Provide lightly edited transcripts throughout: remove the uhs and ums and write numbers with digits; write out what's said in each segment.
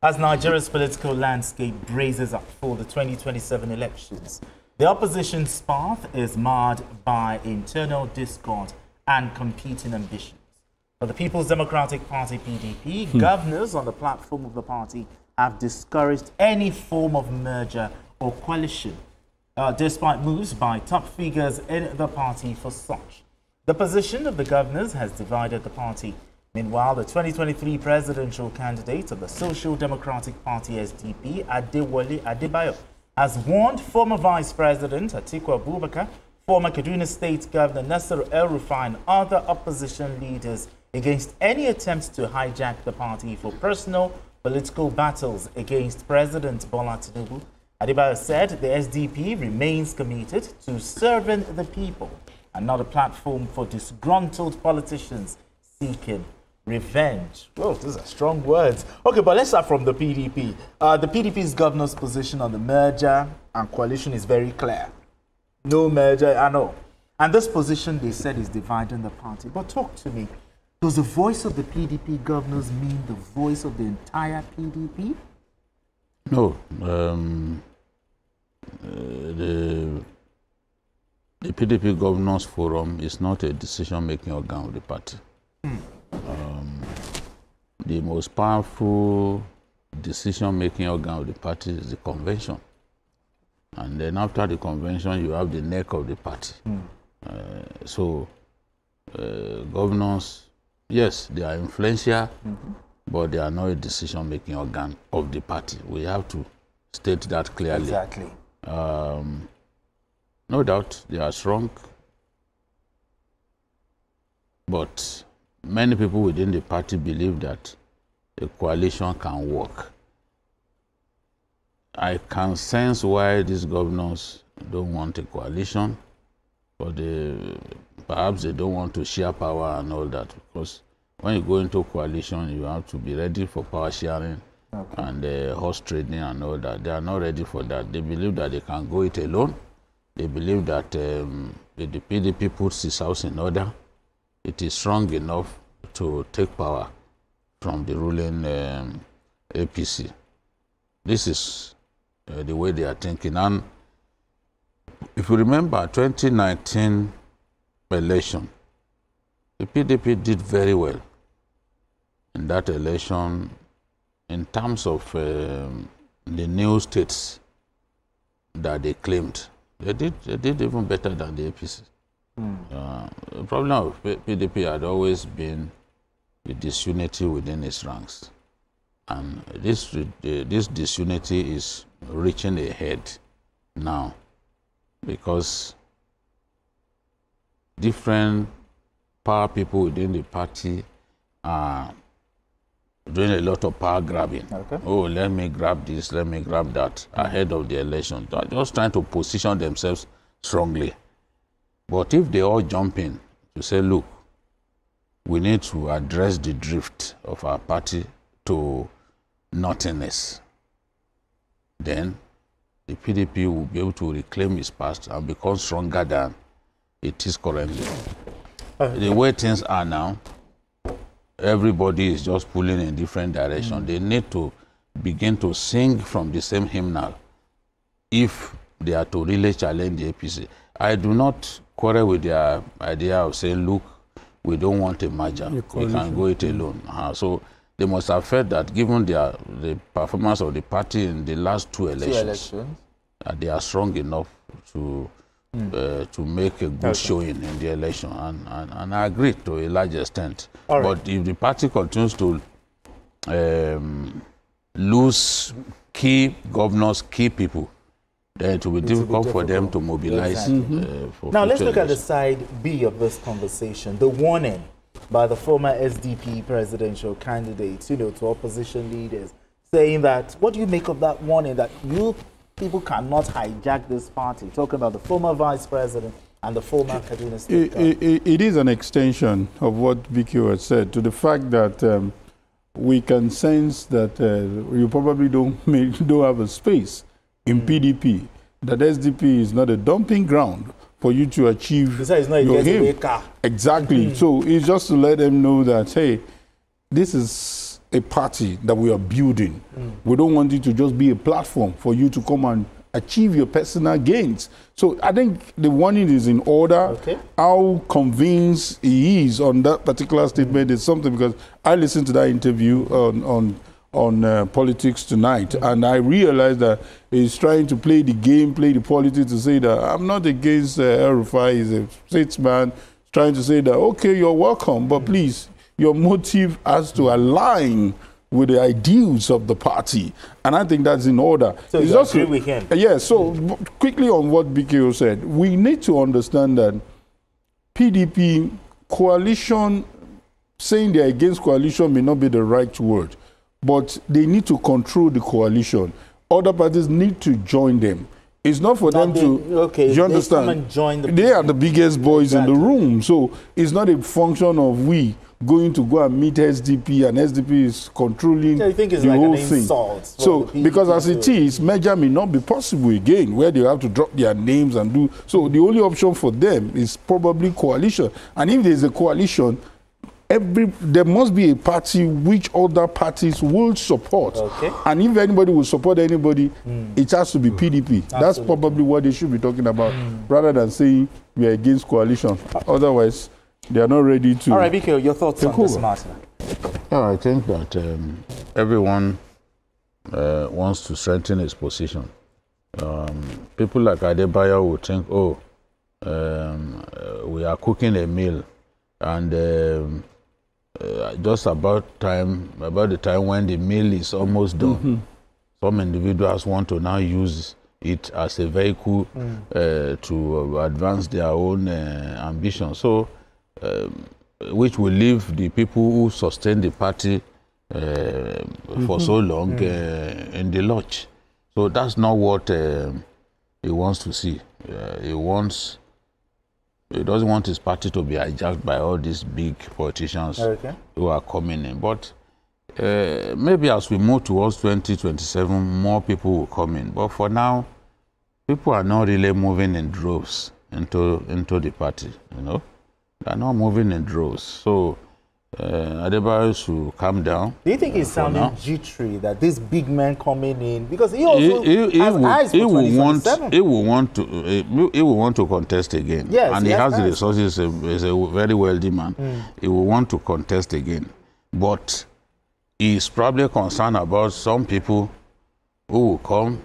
As Nigeria's political landscape braces up for the 2027 elections, the opposition's path is marred by internal discord and competing ambitions. For the People's Democratic Party, PDP, governors on the platform of the party have discouraged any form of merger or coalition, despite moves by top figures in the party for such. The position of the governors has divided the party. Meanwhile, the 2023 presidential candidate of the Social Democratic Party SDP, Adewale Adebayo, has warned former Vice President Atiku Abubakar, former Kaduna State Governor Nasir El-Rufai, and other opposition leaders against any attempts to hijack the party for personal political battles against President Bola Tinubu. Adebayo said the SDP remains committed to serving the people and not a platform for disgruntled politicians seeking revenge. Oh, those are strong words. Okay, but let's start from the PDP. The PDP's governor's position on the merger and coalition is very clear. No merger, I know. And this position, they said, is dividing the party. But talk to me. Does the voice of the PDP governors mean the voice of the entire PDP? No. The PDP Governors Forum is not a decision-making organ of the party. The most powerful decision-making organ of the party is the convention. And then after the convention, you have the neck of the party. Governors, yes, they are influential, but they are not a decision-making organ of the party. We have to state that clearly. Exactly. No doubt they are strong, but many people within the party believe that a coalition can work. I can sense why these governors don't want a coalition, but perhaps they don't want to share power and all that, because when you go into a coalition, you have to be ready for power sharing and horse trading and all that. They are not ready for that. They believe that they can go it alone. They believe that if the PDP puts its house in order, it is strong enough to take power from the ruling APC. This is the way they are thinking. And if you remember 2019 election, the PDP did very well in that election in terms of the new states that they claimed. They did even better than the APC. The problem of PDP had always been the disunity within its ranks. And this disunity is reaching a head now because different power people within the party are doing a lot of power grabbing. Oh, let me grab this, let me grab that ahead of the election. They're just trying to position themselves strongly. But if they all jump in to say, look, we need to address the drift of our party to nothingness, then the PDP will be able to reclaim its past and become stronger than it is currently. The way things are now, everybody is just pulling in different directions. They need to begin to sing from the same hymnal if they are to really challenge the APC. I do not quarrel with their idea of saying, look, we don't want a merger. We can go it alone. So they must have felt that given the performance of the party in the last two elections, that they are strong enough to make a good showing in the election. And I agree to a large extent. But if the party continues to lose key governors, key people, then it will be difficult for them to mobilize. Now let's look at the side B of this conversation. The warning by the former SDP presidential candidates, to opposition leaders, saying that, what do you make of that warning that you people cannot hijack this party? Talking about the former vice president and the former Kaduna State Governor. It is an extension of what Vicky had said, to the fact that we can sense that you probably don't have a space in PDP, that SDP is not a dumping ground for you to achieve your aim. Exactly. So it's just to let them know that, hey, this is a party that we are building. We don't want it to just be a platform for you to come and achieve your personal gains. So I think the warning is in order. Okay. How convinced he is on that particular statement is something, because I listened to that interview on Politics Tonight, and I realized that he's trying to play the game, play the politics, to say that I'm not against El-Rufai. He's a statesman, trying to say that, okay, you're welcome, but please, your motive has to align with the ideals of the party. And I think that's in order. So you agree with him? Yeah, so quickly on what BKO said, we need to understand that PDP coalition, saying they're against coalition may not be the right word, but they need to control the coalition. Other parties need to join them. It's not for them to, okay, you understand? Come and join they are the biggest boys in the room. So it's not a function of we going to go and meet SDP, and SDP is controlling I think it's the like whole an thing. Insult So because as it is, merger may not be possible again, where they have to drop their names and do. So the only option for them is probably coalition. And if there's a coalition, there must be a party which other parties will support. Okay. And if anybody will support anybody, it has to be PDP. Absolutely. That's probably what they should be talking about, rather than saying we are against coalition. Otherwise, they are not ready to. All right, Biko, your thoughts on this matter? Yeah, I think that everyone wants to strengthen his position. People like Adebayo will think, oh, we are cooking a meal, and just about the time when the meal is almost done, some individuals want to now use it as a vehicle to advance their own ambition. So, which will leave the people who sustain the party for so long in the lurch. So that's not what he wants to see. He doesn't want his party to be hijacked by all these big politicians who are coming in. But maybe as we move towards 2027, more people will come in. But for now, people are not really moving in droves into the party, you know. They're not moving in droves. So Adebayo should calm down. Do you think it's sounding jittery that this big man coming in, because he also has eyes for 2027? He will want to contest again. Yes, and he has the resources. He's a very wealthy man. He will want to contest again, but he's probably concerned about some people who will come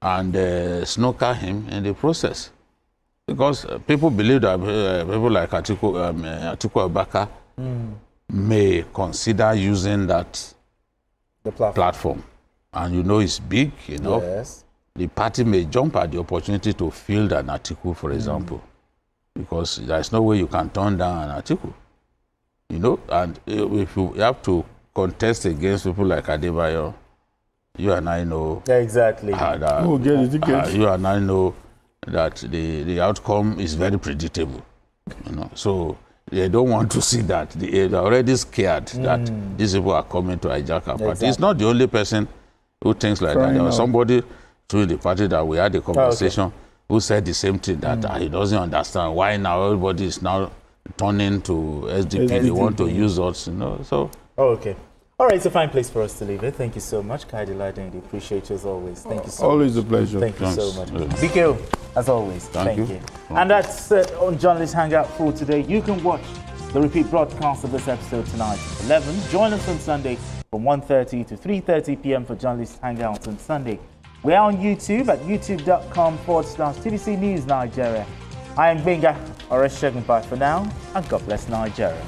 and snooker him in the process, because people believe that people like Atiku Abubakar may consider using that platform. And you know it's big, you know. Yes. The party may jump at the opportunity to field an Atiku, for example, because there's no way you can turn down an Atiku, you know. And if you have to contest against people like Adebayo, you and I know. Yeah, exactly. You and I know that the outcome is very predictable, you know. So they don't want to see that. They're already scared that these people are coming to hijack our party. Exactly. It's not the only person who thinks like that. There was somebody through the party that we had a conversation who said the same thing, that he doesn't understand why now everybody is now turning to SDP. They want to use us, you know. So. Okay. All right, it's a fine place for us to leave it. Thank you so much, Kaidi Ladin. Appreciate you as always. Thank you so always much. A pleasure. Thank you so much. BKO, as always. Thank you. And that's it on Journalist Hangout for today. You can watch the repeat broadcast of this episode tonight at 11. Join us on Sunday from 1:30 to 3:30 p.m. for Journalist Hangout on Sunday. We are on YouTube at youtube.com/TVC News Nigeria. I am Benga Oreshegun. Bye for now, and God bless Nigeria.